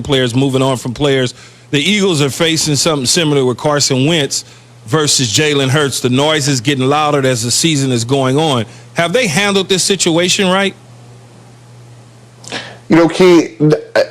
players moving on from players. The Eagles are facing something similar with Carson Wentz versus Jalen Hurts. The noise is getting louder as the season is going on. Have they handled this situation right? You know, Key,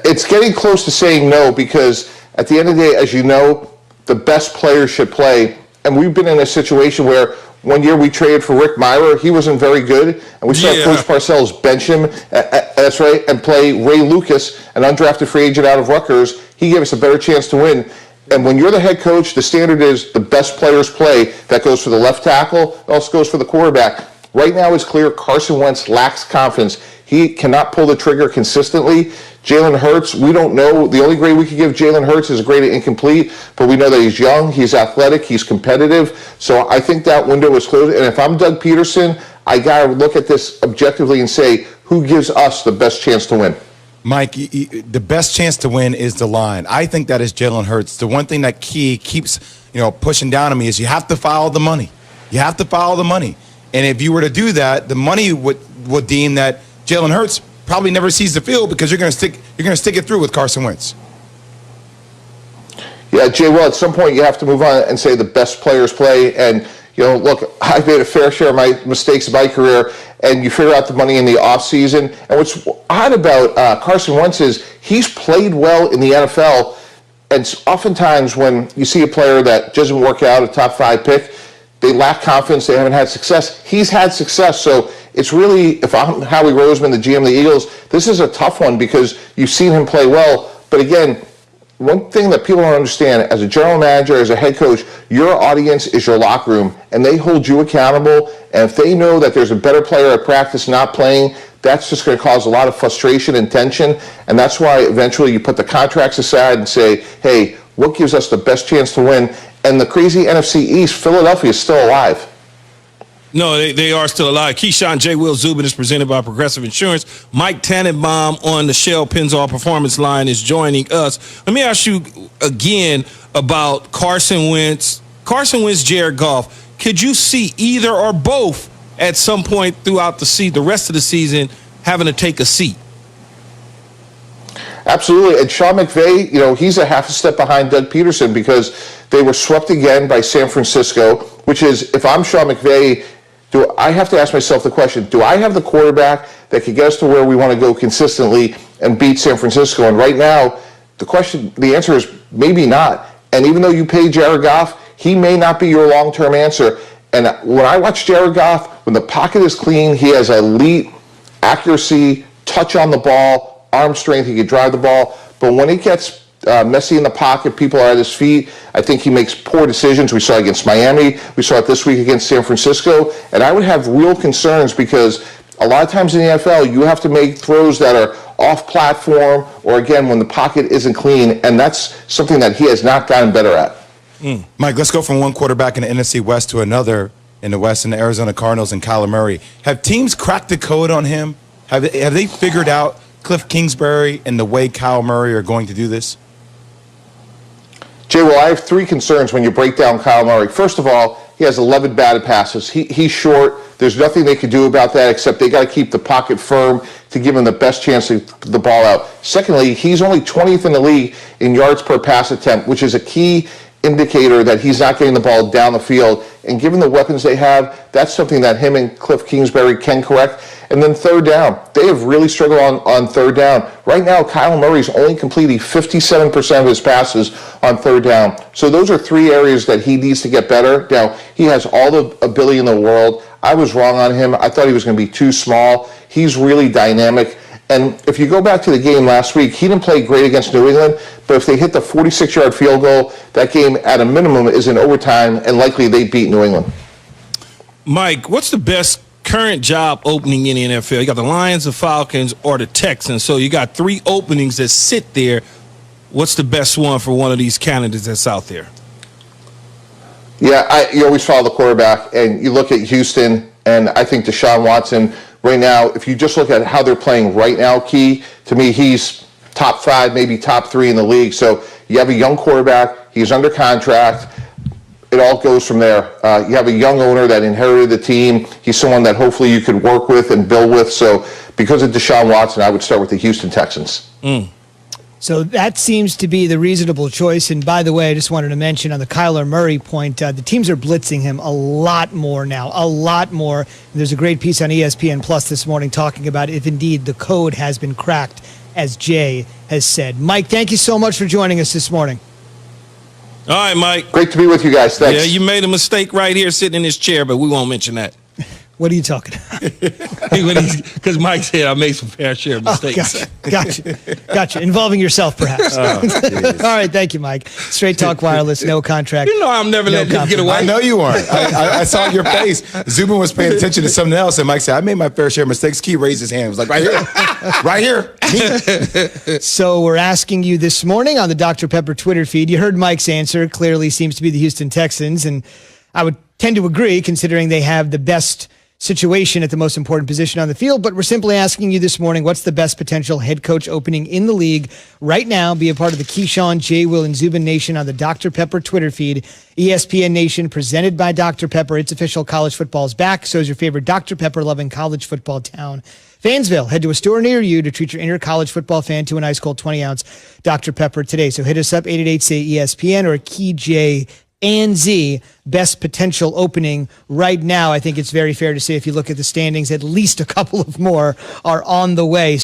it's getting close to saying no, because at the end of the day, as you know, the best players should play. And we've been in a situation where one year we traded for Rick Myrer. He wasn't very good. And we saw Coach Parcells bench him, that's right, and play Ray Lucas, an undrafted free agent out of Rutgers. He gave us a better chance to win. And when you're the head coach, the standard is the best players play. That goes for the left tackle. It also goes for the quarterback. Right now it's clear Carson Wentz lacks confidence. He cannot pull the trigger consistently. Jalen Hurts, we don't know. The only grade we could give Jalen Hurts is a grade of incomplete, but we know that he's young, he's athletic, he's competitive. So I think that window is closed. And if I'm Doug Pederson, I got to look at this objectively and say, who gives us the best chance to win? Mike, the best chance to win is the line. I think that is Jalen Hurts. The one thing that keeps pushing down on me is you have to follow the money. You have to follow the money. And if you were to do that, the money would deem that Jalen Hurts probably never sees the field because you're going to stick it through with Carson Wentz. Yeah, Jay, well, at some point you have to move on and say the best players play. And, look, I've made a fair share of my mistakes in my career, and you figure out the money in the offseason. And what's odd about Carson Wentz is he's played well in the NFL, and oftentimes when you see a player that doesn't work out, a top 5 pick, they lack confidence, they haven't had success. He's had success, so it's really, if I'm Howie Roseman, the GM of the Eagles, this is a tough one because you've seen him play well. But again, one thing that people don't understand, as a general manager, as a head coach, your audience is your locker room, and they hold you accountable. And if they know that there's a better player at practice not playing, that's just going to cause a lot of frustration and tension. And that's why eventually you put the contracts aside and say, hey, what gives us the best chance to win? And the crazy NFC East, Philadelphia is still alive. No, they are still alive. Keyshawn J. Will Zubin is presented by Progressive Insurance. Mike Tannenbaum on the Shell Pennzoil Performance Line is joining us. Let me ask you again about Carson Wentz, Jared Goff. Could you see either or both at some point throughout the rest of the season having to take a seat? Absolutely. And Sean McVay, he's a half a step behind Doug Pederson because they were swept again by San Francisco, which is, if I'm Sean McVay, I have to ask myself the question, do I have the quarterback that could get us to where we want to go consistently and beat San Francisco? And right now, the answer is maybe not. And even though you pay Jared Goff, he may not be your long-term answer. And when I watch Jared Goff, when the pocket is clean, he has elite accuracy, touch on the ball, arm strength, he can drive the ball. But when he gets messy in the pocket, people are at his feet, I think he makes poor decisions. We saw it against Miami. We saw it this week against San Francisco. And I would have real concerns because a lot of times in the NFL, you have to make throws that are off platform or, again, when the pocket isn't clean. And that's something that he has not gotten better at. Mike, let's go from one quarterback in the NFC West to another in the West, in the Arizona Cardinals and Kyler Murray. Have teams cracked the code on him? Have they figured out Cliff Kingsbury and the way Kyler Murray are going to do this? Jay, well, I have 3 concerns when you break down Kyler Murray. First of all, he has 11 batted passes. He's short. There's nothing they can do about that except they got to keep the pocket firm to give him the best chance to get the ball out. Secondly, he's only 20th in the league in yards per pass attempt, which is a key indicator that he's not getting the ball down the field. And given the weapons they have, that's something that him and Cliff Kingsbury can correct. And then third down. They have really struggled on third down. Right now, Kyler Murray's only completing 57% of his passes on third down. So those are 3 areas that he needs to get better. Now, he has all the ability in the world. I was wrong on him. I thought he was going to be too small. He's really dynamic. And if you go back to the game last week, he didn't play great against New England, but if they hit the 46-yard field goal, that game at a minimum is in overtime, and likely they beat New England. Mike, what's the best current job opening in the NFL? You got the Lions, the Falcons, or the Texans. So you got 3 openings that sit there. What's the best one for one of these candidates that's out there? Yeah, you always follow the quarterback, and you look at Houston, and I think Deshaun Watson right now, if you just look at how they're playing right now, Key, to me, he's top 5, maybe top 3 in the league. So you have a young quarterback. He's under contract. It all goes from there. You have a young owner that inherited the team. He's someone that hopefully you could work with and build with. So because of Deshaun Watson, I would start with the Houston Texans. So that seems to be the reasonable choice. And by the way, I just wanted to mention on the Kyler Murray point, the teams are blitzing him a lot more now, a lot more. There's a great piece on ESPN Plus this morning talking about if indeed the code has been cracked, as Jay has said. Mike, thank you so much for joining us this morning. All right, Mike. Great to be with you guys. Thanks. Yeah, you made a mistake right here sitting in this chair, but we won't mention that. What are you talking about? Because Mike said I made some fair share of mistakes. Gotcha. Involving yourself, perhaps. All right, thank you, Mike. Straight Talk Wireless, no contract. You know I'm never letting this get away. I know you aren't. I saw your face. Zubin was paying attention to something else, and Mike said, I made my fair share of mistakes. Key raised his hand. He was like, right here. Right here. So we're asking you this morning on the Dr. Pepper Twitter feed. You heard Mike's answer. Clearly seems to be the Houston Texans, and I would tend to agree considering they have the best situation at the most important position on the field, but we're simply asking you this morning, what's the best potential head coach opening in the league right now? Be a part of the Keyshawn, J. Will, and Zubin Nation on the Dr. Pepper Twitter feed. ESPN Nation, presented by Dr. Pepper. It's official. College football is back. So is your favorite Dr. Pepper-loving college football town, Fansville. Head to a store near you to treat your inner college football fan to an ice-cold 20-ounce Dr. Pepper today. So hit us up, 888-SAY-ESPN or Key J and Z, best potential opening right now. I think it's very fair to say if you look at the standings, at least a couple of more are on the way.